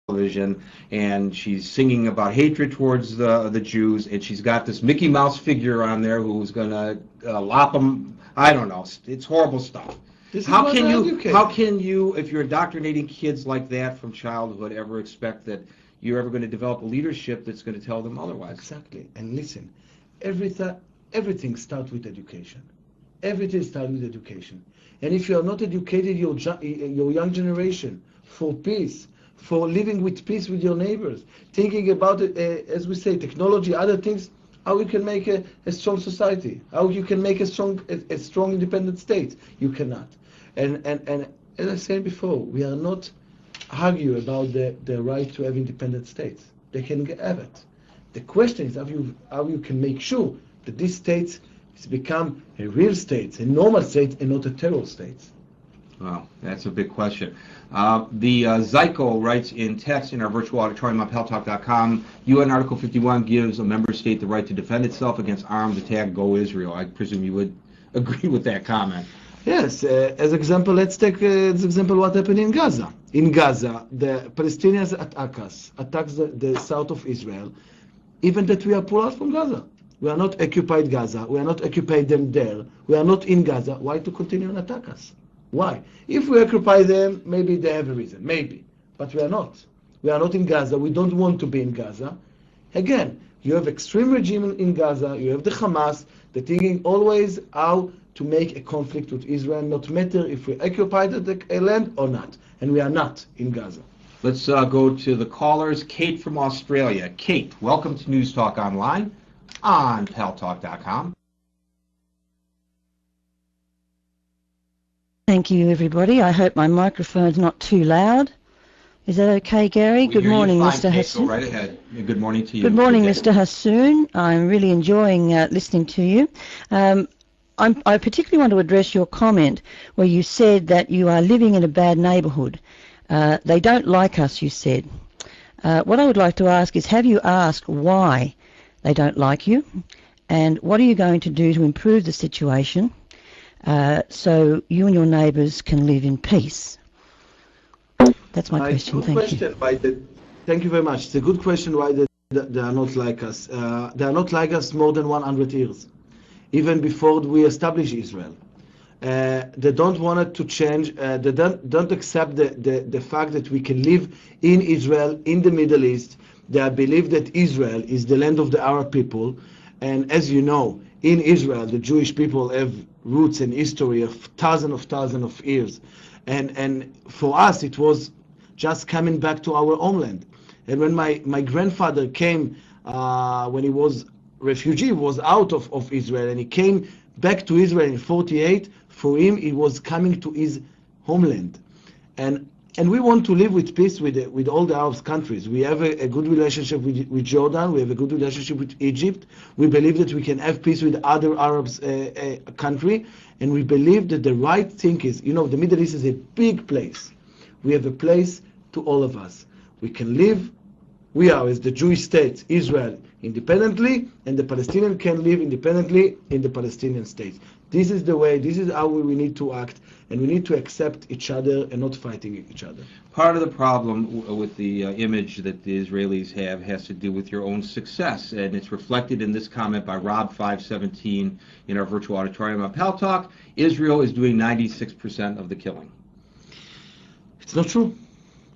television, and she's singing about hatred towards the Jews, and she's got this Mickey Mouse figure on there who's going to lop them. I don't know. It's horrible stuff. How can you, if you're indoctrinating kids like that from childhood, ever expect that you're ever going to develop a leadership that's going to tell them otherwise? Exactly. And listen, everything starts with education. Everything starts with education. And if you are not educated, your young generation for peace, for living with peace with your neighbors, thinking about, as we say, technology, other things, how you can make a strong society, how you can make a strong independent state. You cannot. And as I said before, we are not arguing about the right to have independent states. They can have it. The question is how you can make sure that these states become a real state, a normal state, and not a terror state. Wow, that's a big question. The Zyko writes in text in our virtual auditorium on paltalk.com, UN Article 51 gives a member state the right to defend itself against armed attack. Go Israel. I presume you would agree with that comment. Yes. As example, let's take as example what happened in Gaza. In Gaza, the Palestinians attacks the south of Israel, even that we are pulled out from Gaza. We are not occupied Gaza. We are not occupied them there. We are not in Gaza. Why to continue and attack us? Why? If we occupy them, maybe they have a reason. Maybe. But we are not. We are not in Gaza. We don't want to be in Gaza. Again, you have extreme regime in Gaza. You have the Hamas. They're thinking always how to make a conflict with Israel, not matter if we occupy the land or not. And we are not in Gaza. Let's go to the callers. Kate from Australia. Kate, welcome to News Talk Online on paltalk.com. Thank you, everybody. I hope my microphone's not too loud. Is that okay, Gary? Good morning, Mr. Hassoun. Go right ahead. Good morning to you. Good morning, Mr. Hassoun. I'm really enjoying listening to you. I particularly want to address your comment where you said that you are living in a bad neighbourhood. They don't like us, you said. What I would like to ask is, have you asked why they don't like you? And what are you going to do to improve the situation so you and your neighbours can live in peace? That's my question. Thank you. Thank you very much. It's a good question why they are not like us. They are not like us more than 100 years, even before we established Israel. They don't want it to change. They don't accept the fact that we can live in Israel, in the Middle East. They believe that Israel is the land of the Arab people. And as you know, in Israel, the Jewish people have roots and history of thousands of years. And for us, it was just coming back to our homeland. And when my grandfather came, when he was refugee, was out of Israel, and he came back to Israel in 1948, for him, it was coming to his homeland. And we want to live with peace with all the Arab countries. We have a good relationship with Jordan. We have a good relationship with Egypt. We believe that we can have peace with other Arab country. And we believe that the right thing is, the Middle East is a big place. We have a place to all of us. We can live, we are as the Jewish state, Israel, independently, and the Palestinians can live independently in the Palestinian state. This is the way, this is how we need to act, and we need to accept each other and not fighting each other. Part of the problem with the image that the Israelis have has to do with your own success, and it's reflected in this comment by Rob517 in our virtual auditorium on Pal Talk. Israel is doing 96% of the killing. It's not true.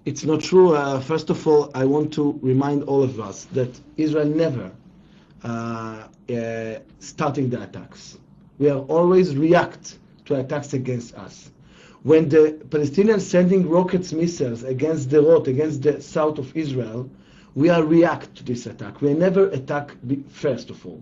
It's not true. First of all, I want to remind all of us that Israel never starting the attacks. We are always react to attacks against us. When the Palestinians sending rockets, missiles against Sderot, against the south of Israel, we are react to this attack. We never attack first of all.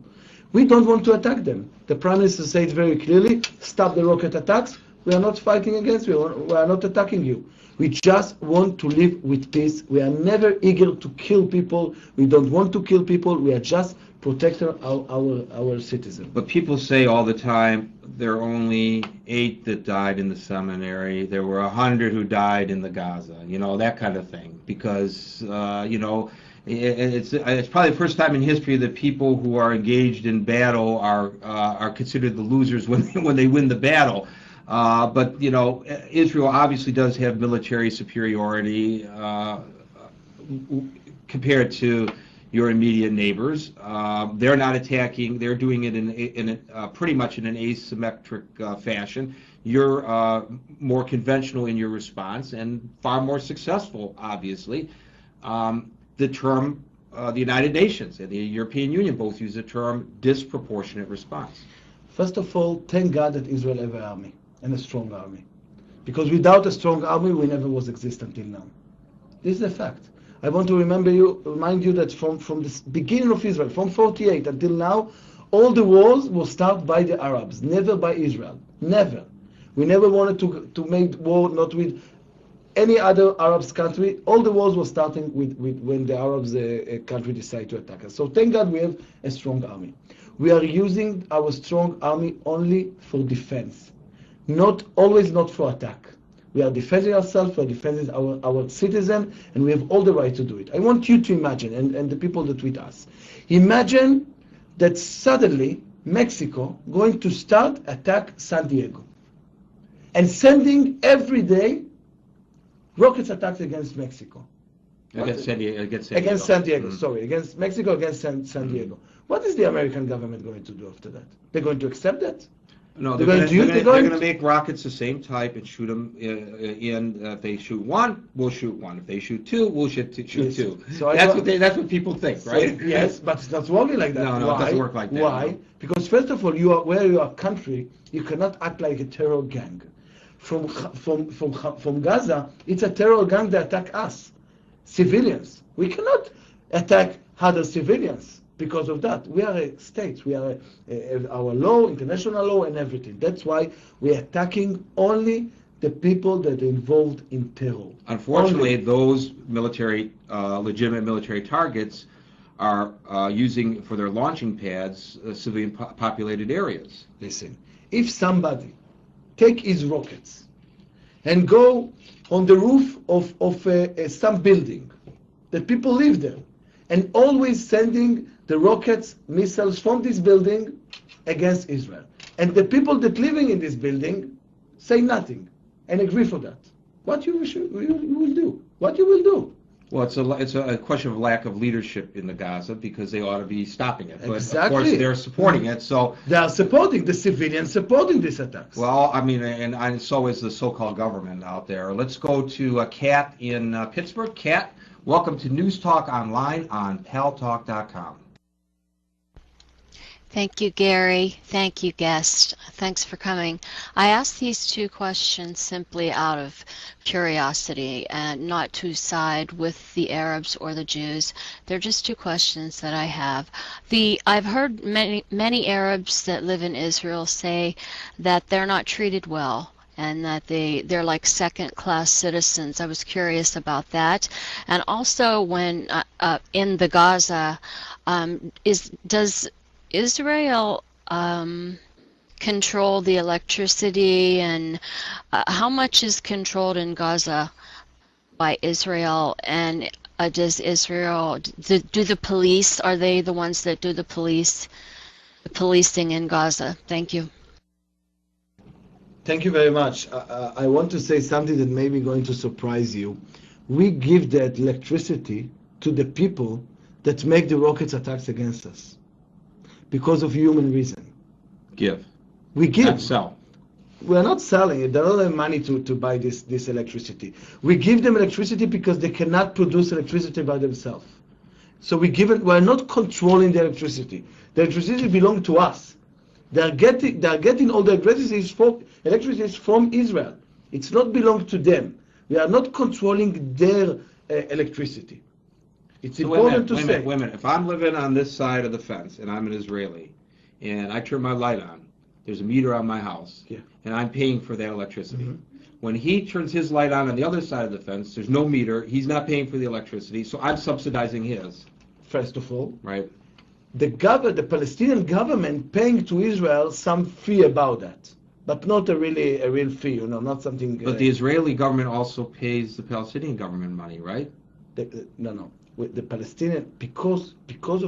We don't want to attack them. The Prime Minister said very clearly, stop the rocket attacks. We are not fighting against you. We are not attacking you. We just want to live with peace. We are never eager to kill people. We don't want to kill people. We are just protecting our citizens. But people say all the time, there are only 8 that died in the seminary. There were 100 who died in the Gaza. That kind of thing. Because, it's probably the first time in history that people who are engaged in battle are considered the losers when they win the battle. But Israel obviously does have military superiority. compared to your immediate neighbors. They're not attacking. They're doing it in pretty much in an asymmetric fashion. You're more conventional in your response and far more successful, obviously. The term, the United Nations and the European Union both use the term disproportionate response. First of all, thank God that Israel have an army, and a strong army. Because without a strong army, we never was exist until now. This is a fact. I want to remind you that from the beginning of Israel, from 48 until now, all the wars were started by the Arabs, never by Israel. Never. We never wanted to make war, not with any other Arab country. All the wars were starting with when the Arabs country decided to attack us. So thank God we have a strong army. We are using our strong army only for defense, not for attack. We are defending ourselves, we are defending our citizens, and we have all the right to do it. I want you to imagine, and the people that with us, imagine that suddenly Mexico going to start attack San Diego and sending every day rocket attacks against Mexico. Against San Diego. Against Mexico, against San Diego. What is the American government going to do after that? They're going to accept that? No, they're going to make rockets the same type and shoot them in. If they shoot one, we'll shoot one. If they shoot two, we'll shoot two. So that's what people think, right? Yes, but it's not working like that. No, it doesn't work like that. Why? No. Because first of all, where you are a country, you cannot act like a terror gang. From Gaza, it's a terror gang that attack us, civilians. We cannot attack other civilians. Because of that, we are a state. We are our law, international law, and everything. That's why we are attacking only the people that are involved in terror. Unfortunately, those legitimate military targets are using for their launching pads civilian populated areas. Listen, if somebody take his rockets and go on the roof of some building that people live there, and always sending the rockets, missiles from this building against Israel. And the people that living in this building say nothing and agree for that. What you will do? What you will do? Well, it's a question of lack of leadership in the Gaza because they ought to be stopping it. But exactly. Of course, they're supporting it. So they are supporting the civilians, supporting these attacks. Well, I mean, and so is the so-called government out there. Let's go to Kat in Pittsburgh. Kat, welcome to News Talk Online on paltalk.com. Thank you, Gary. Thank you, guest. Thanks for coming. I asked these two questions simply out of curiosity and not to side with the Arabs or the Jews. They're just two questions that I have. I've heard many Arabs that live in Israel say that they're not treated well and that they're like second-class citizens. I was curious about that. And also when in the Gaza, does Israel control the electricity, and how much is controlled in Gaza by Israel? And does Israel do the police? Are they the ones that do the policing in Gaza? Thank you. Thank you very much. I want to say something that may be going to surprise you. We give that electricity to the people that make the rockets attacks against us. Because of human reason. We give. Not sell. We are not selling it. They don't have money to buy this electricity. We give them electricity because they cannot produce electricity by themselves. So we are not controlling the electricity. The electricity belongs to us. They are getting all the electricity from Israel. It's not belong to them. We are not controlling their electricity. It's important to say. Wait a minute. If I'm living on this side of the fence and I'm an Israeli and I turn my light on, there's a meter on my house, and I'm paying for that electricity. Mm-hmm. When he turns his light on the other side of the fence, there's no meter. He's not paying for the electricity, so I'm subsidizing his. First of all, right? The Palestinian government paying to Israel some fee about that, but not a real fee, not something. But the Israeli government also pays the Palestinian government money, right? No. With the Palestinian, because of